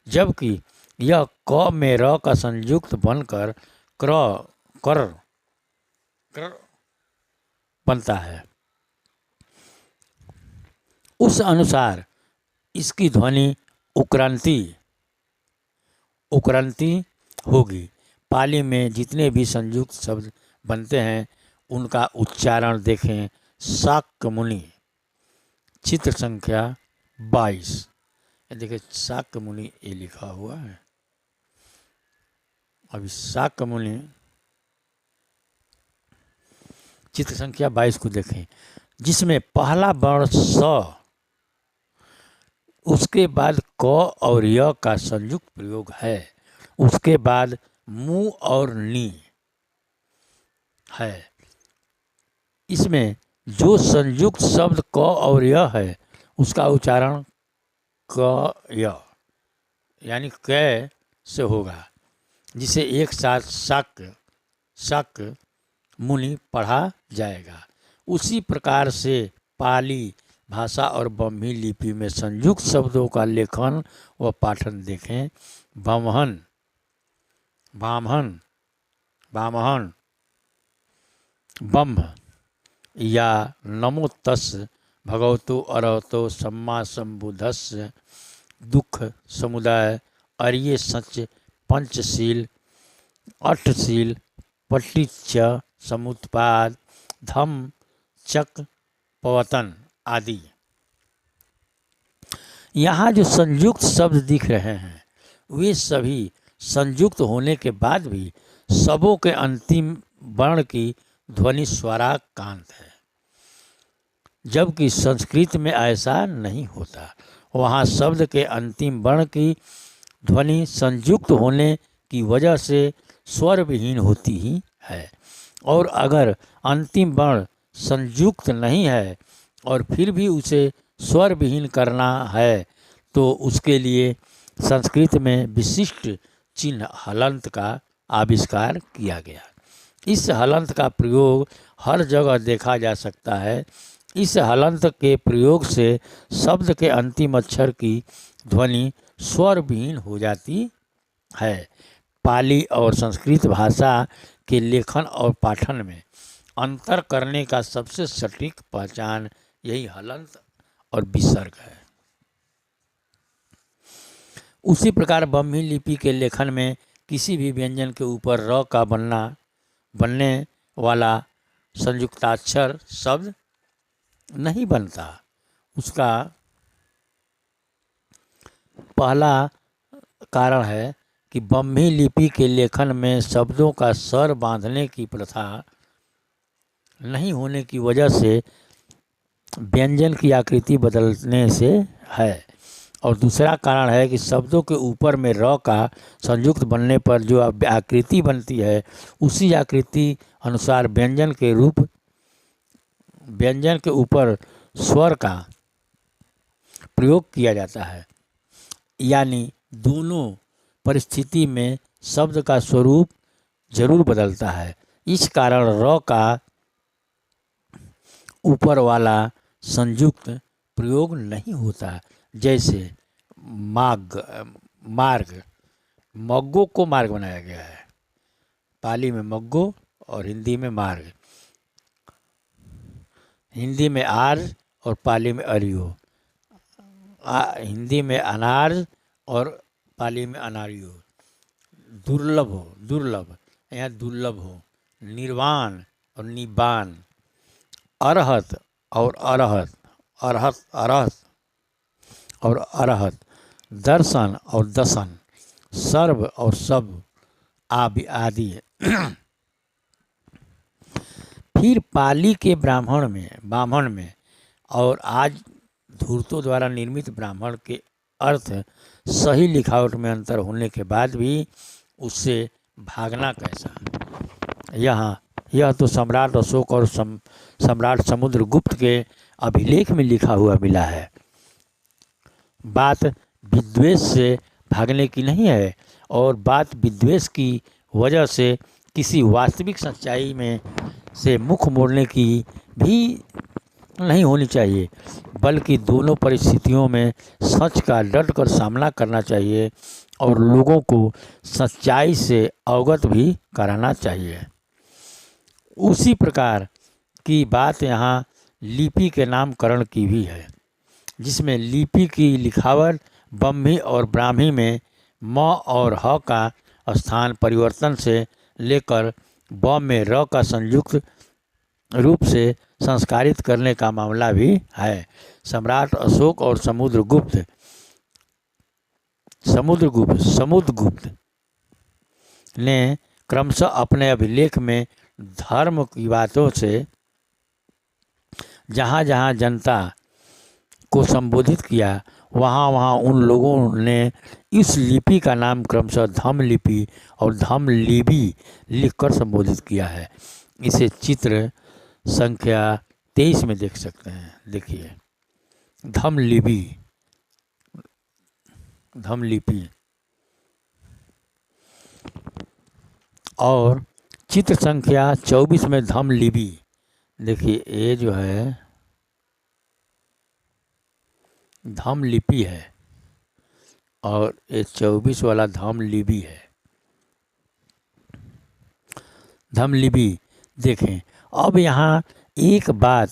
S2: जबकि यह क में र का संयुक्त बनकर कर बनता है। उस अनुसार इसकी ध्वनि उक्रांति होगी। पाली में जितने भी संयुक्त शब्द बनते हैं उनका उच्चारण देखें। शाक्य मुनि, चित्र संख्या 22, देखिए शाक्य मुनि ये लिखा हुआ है। अभी शाक्य मुनि चित्र संख्या 22 को देखें, जिसमें पहला वर्ण स, उसके बाद क और य का संयुक्त प्रयोग है, उसके बाद मु और नी है। इसमें जो संयुक्त शब्द क और य है उसका उच्चारण क य यानी कै से होगा, जिसे एक साथ शाक्य मुनि पढ़ा जाएगा। उसी प्रकार से पाली भाषा और ब्राह्मी लिपि में संयुक्त शब्दों का लेखन व पाठन देखें। ब्रह्म या नमो तस् भगवतो अरहतो सम्मा संबुद्धस्य दुख समुदाय अर्ये सच पंचशील अष्टशील पटिच्च समुत्पाद धम चक पवतन आदि। यहाँ जो संयुक्त शब्द दिख रहे हैं वे सभी संयुक्त होने के बाद भी सबों के अंतिम वर्ण की ध्वनि स्वराकांत है, जबकि संस्कृत में ऐसा नहीं होता। वहाँ शब्द के अंतिम वर्ण की ध्वनि संयुक्त होने की वजह से स्वर विहीन होती ही है, और अगर अंतिम वर्ण संयुक्त नहीं है और फिर भी उसे स्वर विहीन करना है तो उसके लिए संस्कृत में विशिष्ट चिन्ह हलंत का आविष्कार किया गया। इस हलंत का प्रयोग हर जगह देखा जा सकता है। इस हलंत के प्रयोग से शब्द के अंतिम अक्षर की ध्वनि स्वर विहीन हो जाती है। पाली और संस्कृत भाषा के लेखन और पाठन में अंतर करने का सबसे सटीक पहचान यही हलंत और विसर्ग है। उसी प्रकार ब्राह्मी लिपि के लेखन में किसी भी व्यंजन के ऊपर र का बनना बनने वाला संयुक्ताक्षर शब्द नहीं बनता। उसका पहला कारण है कि ब्राह्मी लिपि के लेखन में शब्दों का स्वर बांधने की प्रथा नहीं होने की वजह से व्यंजन की आकृति बदलने से है। और दूसरा कारण है कि शब्दों के ऊपर में र का संयुक्त बनने पर जो आकृति बनती है उसी आकृति अनुसार व्यंजन के ऊपर स्वर का प्रयोग किया जाता है। यानी दोनों परिस्थिति में शब्द का स्वरूप जरूर बदलता है। इस कारण र का ऊपर वाला संयुक्त प्रयोग नहीं होता। जैसे मार्ग, मग्गो को मार्ग बनाया गया है, पाली में मग्गो और हिंदी में मार्ग, हिंदी में आर्ज और पाली में अरियो, हिंदी में अनार्ज और पाली में अनारियो। दुर्लभ यहाँ दुर्लभ हो, निर्वाण और निबान, अरहत और अरहत, दर्शन और दसन, सर्व और सब आदि। फिर पाली के ब्राह्मण में और आज धूर्तों द्वारा निर्मित ब्राह्मण के अर्थ सही लिखावट में अंतर होने के बाद भी उससे भागना कैसा। यह तो सम्राट अशोक और सम्राट समुद्रगुप्त के अभिलेख में लिखा हुआ मिला है। बात विद्वेष से भागने की नहीं है और बात विद्वेष की वजह से किसी वास्तविक सच्चाई में से मुख मोड़ने की भी नहीं होनी चाहिए, बल्कि दोनों परिस्थितियों में सच का डट कर सामना करना चाहिए और लोगों को सच्चाई से अवगत भी कराना चाहिए। उसी प्रकार की बात यहाँ लिपि के नामकरण की भी है, जिसमें लिपि की लिखावट ब्राह्मी और ब्राह्मी में म और ह का स्थान परिवर्तन से लेकर ब में र का संयुक्त रूप से संस्कारित करने का मामला भी है। सम्राट अशोक और समुद्रगुप्त ने क्रमशः अपने अभिलेख में धर्म की बातों से जहाँ जहाँ जनता को संबोधित किया वहाँ वहाँ उन लोगों ने इस लिपि का नाम क्रमशः धम्म लिपि और धम्म लिपि लिखकर संबोधित किया है। इसे चित्र संख्या 23 में देख सकते हैं। देखिए, धम्म लिपि और चित्र संख्या 24 में धम्म लिपि। देखिए, ये जो है धम्म लिपि है और ये 24 वाला धम्म लिपि है। धम्म लिपि देखें। अब यहाँ एक बात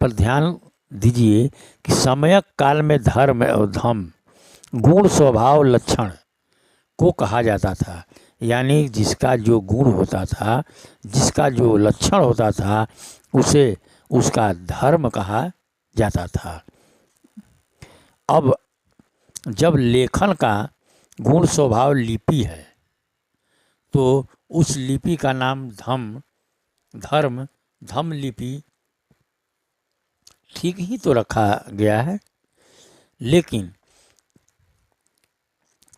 S2: पर ध्यान दीजिए कि समयक काल में धर्म और धम्म गुण स्वभाव लक्षण को कहा जाता था, यानी जिसका जो गुण होता था, जिसका जो लक्षण होता था उसे उसका धर्म कहा जाता था। अब जब लेखन का गुण स्वभाव लिपि है तो उस लिपि का नाम धम्म लिपि ठीक ही तो रखा गया है। लेकिन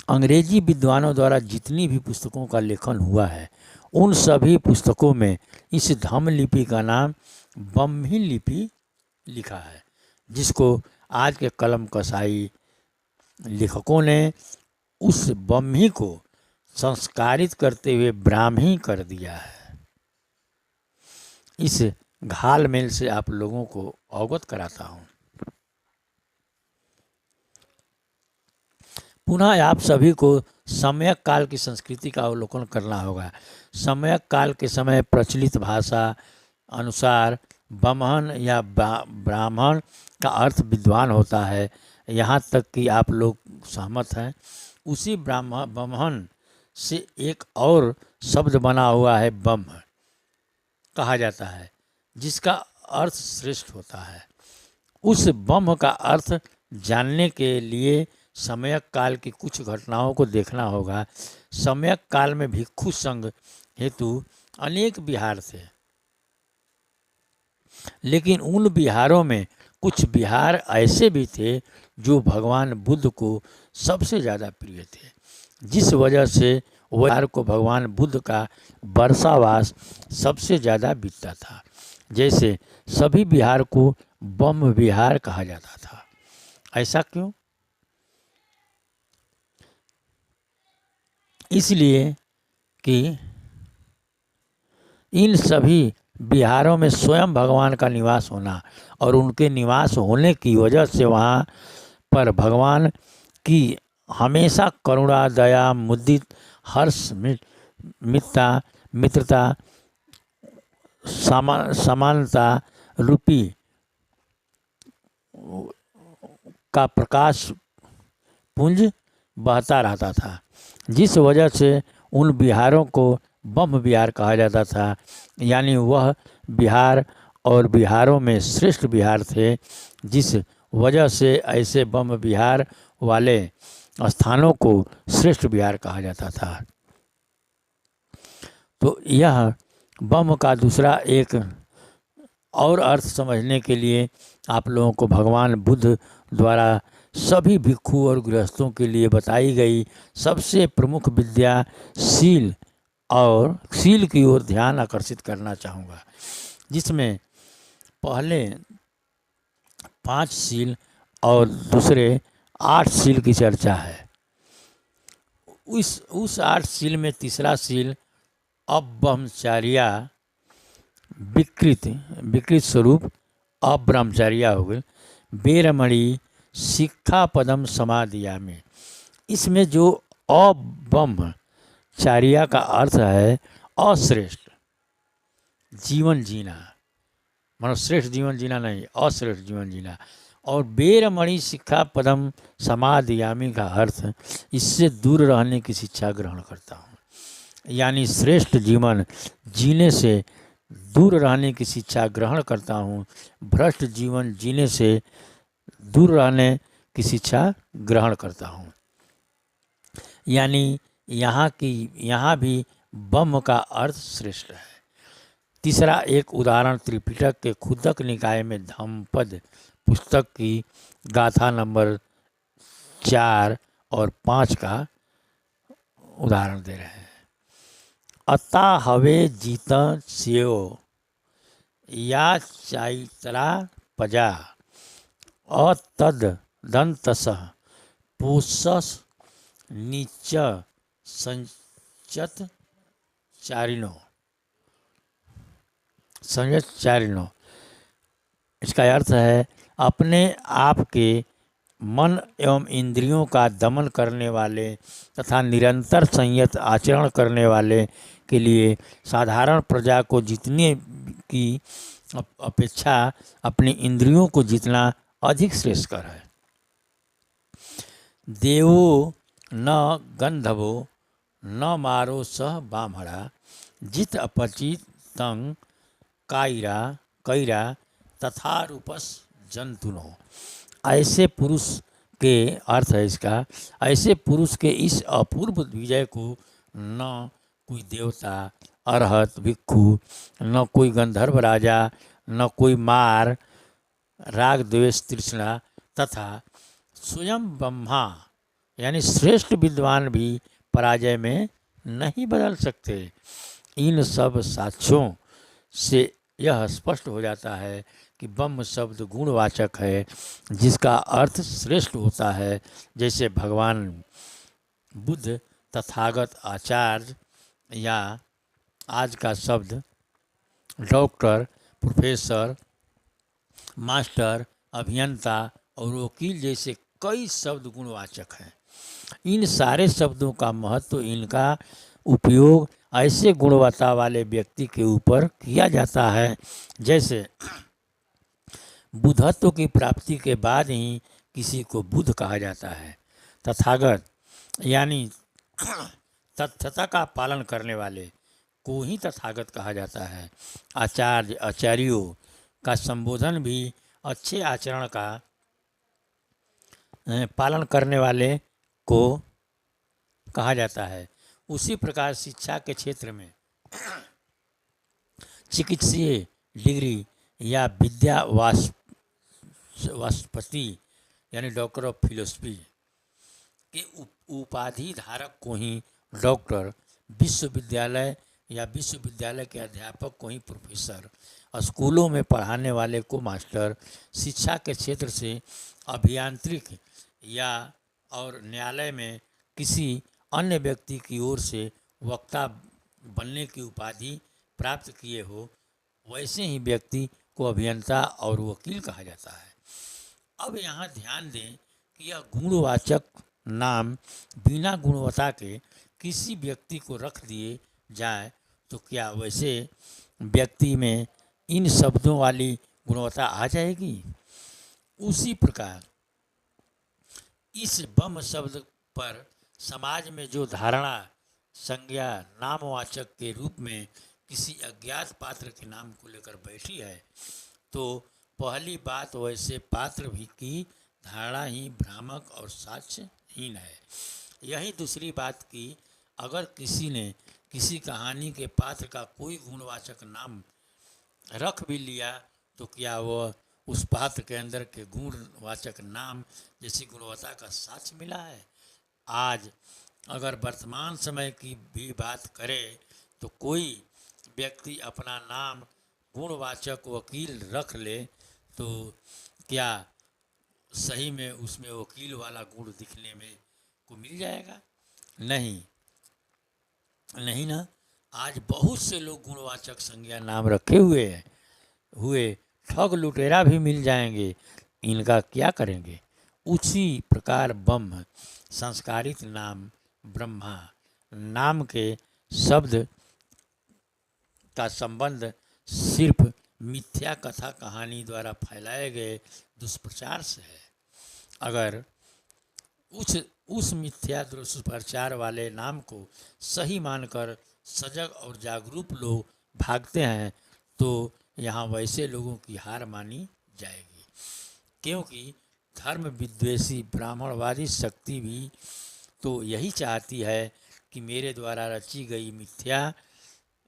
S2: अंग्रेजी विद्वानों द्वारा जितनी भी पुस्तकों का लेखन हुआ है उन सभी पुस्तकों में इस धम्म लिपि का नाम ब्राह्मी लिपि लिखा है, जिसको आज के कलम कसाई लेखकों ने उस ब्राह्मी को संस्कारित करते हुए ब्राह्मी कर दिया है। इस घालमेल से आप लोगों को अवगत कराता हूँ। पुनः आप सभी को सम्यक काल की संस्कृति का अवलोकन करना होगा। सम्यक काल के समय प्रचलित भाषा अनुसार ब्राह्मण या ब्राह्मण का अर्थ विद्वान होता है। यहाँ तक कि आप लोग सहमत हैं। उसी ब्राह्मण से एक और शब्द बना हुआ है ब्रह्म, कहा जाता है, जिसका अर्थ श्रेष्ठ होता है। उस ब्रह्म का अर्थ जानने के लिए सम्यक काल की कुछ घटनाओं को देखना होगा। सम्यक काल में भिक्षु संघ हेतु अनेक विहार थे, लेकिन उन विहारों में कुछ विहार ऐसे भी थे जो भगवान बुद्ध को सबसे ज़्यादा प्रिय थे, जिस वजह से विहार को भगवान बुद्ध का वर्षावास सबसे ज़्यादा बीतता था। जैसे सभी विहार को ब्रह्म विहार कहा जाता था। ऐसा क्यों? इसलिए कि इन सभी विहारों में स्वयं भगवान का निवास होना और उनके निवास होने की वजह से वहाँ पर भगवान की हमेशा करुणा, दया, मुदित, हर्ष, मित्रता, समानता रूपी का प्रकाश पुंज बहता रहता था, जिस वजह से उन विहारों को ब्रह्म विहार कहा जाता था। यानी वह विहार और विहारों में श्रेष्ठ विहार थे, जिस वजह से ऐसे ब्रह्म विहार वाले स्थानों को श्रेष्ठ विहार कहा जाता था। तो यह ब्रह्म का दूसरा एक और अर्थ समझने के लिए आप लोगों को भगवान बुद्ध द्वारा सभी भिक्षु और गृहस्थों के लिए बताई गई सबसे प्रमुख विद्या शील और शील की ओर ध्यान आकर्षित करना चाहूँगा, जिसमें पहले 5 शील और दूसरे 8 शील की चर्चा है। उस 8 शील में तीसरा शील अब्रह्मचर्या विकृत स्वरूप अब्रह्मचर्या हो गई। बेरमणि शिक्षापदम समाधियामि, इसमें जो अब्रह्मचर्या का अर्थ है अश्रेष्ठ जीवन जीना, मतलब श्रेष्ठ जीवन जीना नहीं, अश्रेष्ठ जीवन जीना। और बेरमणि शिक्षापदम समाधियामि का अर्थ इससे दूर रहने की शिक्षा ग्रहण करता हूँ। यानी श्रेष्ठ जीवन जीने से दूर रहने की शिक्षा ग्रहण करता हूँ, भ्रष्ट जीवन जीने से दूर रहने की शिक्षा ग्रहण करता हूँ। यानी यहाँ भी ब्रह्म का अर्थ श्रेष्ठ है। तीसरा एक उदाहरण त्रिपिटक के खुदक निकाय में धम्मपद पुस्तक की गाथा नंबर 4 और 5 का उदाहरण दे रहे हैं। अता हवे जीता सेओ या चाइत्रा पजा अतद दंतस पोषस नीच संचत चारिणो। इसका अर्थ है अपने आप के मन एवं इंद्रियों का दमन करने वाले तथा निरंतर संयत आचरण करने वाले के लिए साधारण प्रजा को जीतने की अपेक्षा अपनी इंद्रियों को जीतना अधिक श्रेष्ठकर है। देवो न गंधवो न मारो सह बामहड़ा जित अपचितं कैरा तथा रूपस जंतुनो। ऐसे पुरुष के अर्थ है इसका, ऐसे पुरुष के इस अपूर्व विजय को न कोई देवता, अरहत, भिक्षु, न कोई गंधर्व राजा, न कोई मार, राग, द्वेष, तृष्णा तथा स्वयं ब्रह्मा यानी श्रेष्ठ विद्वान भी पराजय में नहीं बदल सकते। इन सब साक्ष्यों से यह स्पष्ट हो जाता है कि ब्रह्म शब्द गुणवाचक है, जिसका अर्थ श्रेष्ठ होता है। जैसे भगवान बुद्ध, तथागत, आचार्य या आज का शब्द डॉक्टर, प्रोफेसर, मास्टर, अभियंता और वकील जैसे कई शब्द गुणवाचक हैं। इन सारे शब्दों का महत्व, इनका उपयोग ऐसे गुणवत्ता वाले व्यक्ति के ऊपर किया जाता है जैसे बुद्धत्व की प्राप्ति के बाद ही किसी को बुद्ध कहा जाता है। तथागत यानी तथ्यता का पालन करने वाले, को ही तथागत कहा जाता है। आचार्य आचार्यों का संबोधन भी अच्छे आचरण का पालन करने वाले को कहा जाता है। उसी प्रकार शिक्षा के क्षेत्र में चिकित्सीय डिग्री या विद्या वाचस्पति यानी डॉक्टर ऑफ फिलोसफी के उपाधि धारक को ही डॉक्टर, विश्वविद्यालय या विश्वविद्यालय के अध्यापक को ही प्रोफेसर, स्कूलों में पढ़ाने वाले को मास्टर, शिक्षा के क्षेत्र से अभियांत्रिक या और न्यायालय में किसी अन्य व्यक्ति की ओर से वक्ता बनने की उपाधि प्राप्त किए हो, वैसे ही व्यक्ति को अभियंता और वकील कहा जाता है। अब यहाँ ध्यान दें कि यह गुणवाचक नाम बिना गुणवत्ता के किसी व्यक्ति को रख दिए जाए तो क्या वैसे व्यक्ति में इन शब्दों वाली गुणवत्ता आ जाएगी? उसी प्रकार इस बम शब्द पर समाज में जो धारणा संज्ञा नामवाचक के रूप में किसी अज्ञात पात्र के नाम को लेकर बैठी है, तो पहली बात वैसे पात्र भी की धारणा ही भ्रामक और साक्ष्यहीन है। यही दूसरी बात कि अगर किसी ने किसी कहानी के पात्र का कोई गुणवाचक नाम रख भी लिया तो क्या वह उस पात्र के अंदर के गुणवाचक नाम जैसी गुणवत्ता का साक्ष्य मिला है? आज अगर वर्तमान समय की भी बात करें तो कोई व्यक्ति अपना नाम गुणवाचक वकील रख ले तो क्या सही में उसमें वकील वाला गुण दिखने में को मिल जाएगा? नहीं ना। आज बहुत से लोग गुणवाचक संज्ञा नाम रखे हुए ठग लुटेरा भी मिल जाएंगे, इनका क्या करेंगे? उसी प्रकार ब्रह्म संस्कारित नाम ब्रह्मा नाम के शब्द का संबंध सिर्फ मिथ्या कथा कहानी द्वारा फैलाए गए दुष्प्रचार से है। अगर उस मिथ्या दुष्प्रचार वाले नाम को सही मानकर सजग और जागरूक लोग भागते हैं तो यहाँ वैसे लोगों की हार मानी जाएगी, क्योंकि धर्म विद्वेषी ब्राह्मणवादी शक्ति भी तो यही चाहती है कि मेरे द्वारा रची गई मिथ्या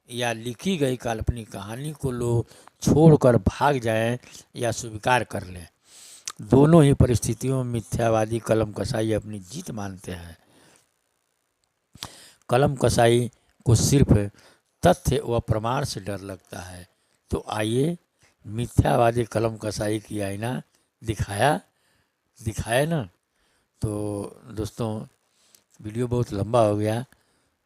S2: या लिखी गई काल्पनिक कहानी को लोग छोड़कर भाग जाएं या स्वीकार कर लें। दोनों ही परिस्थितियों में मिथ्यावादी कलम कसाई अपनी जीत मानते हैं। कलम कसाई को सिर्फ तथ्य व प्रमाण से डर लगता है। तो आइए मिथ्यावादी कलम कसाई की आईना दिखाए ना। तो दोस्तों वीडियो बहुत लंबा हो गया,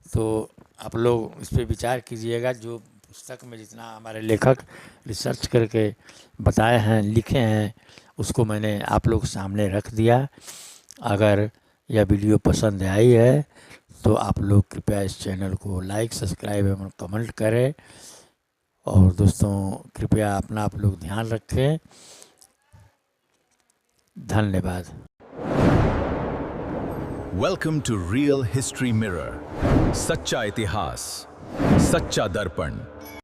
S2: तो आप लोग इस पर विचार कीजिएगा। जो पुस्तक में जितना हमारे लेखक रिसर्च करके बताए हैं, लिखे हैं, उसको मैंने आप लोग सामने रख दिया। अगर यह वीडियो पसंद आई है तो आप लोग कृपया इस चैनल को लाइक, सब्सक्राइब एवं कमेंट करें। और दोस्तों कृपया अपना आप लोग ध्यान रखें। धन्यवाद।
S1: Welcome to real history mirror, सच्चा इतिहास, सच्चा दर्पण।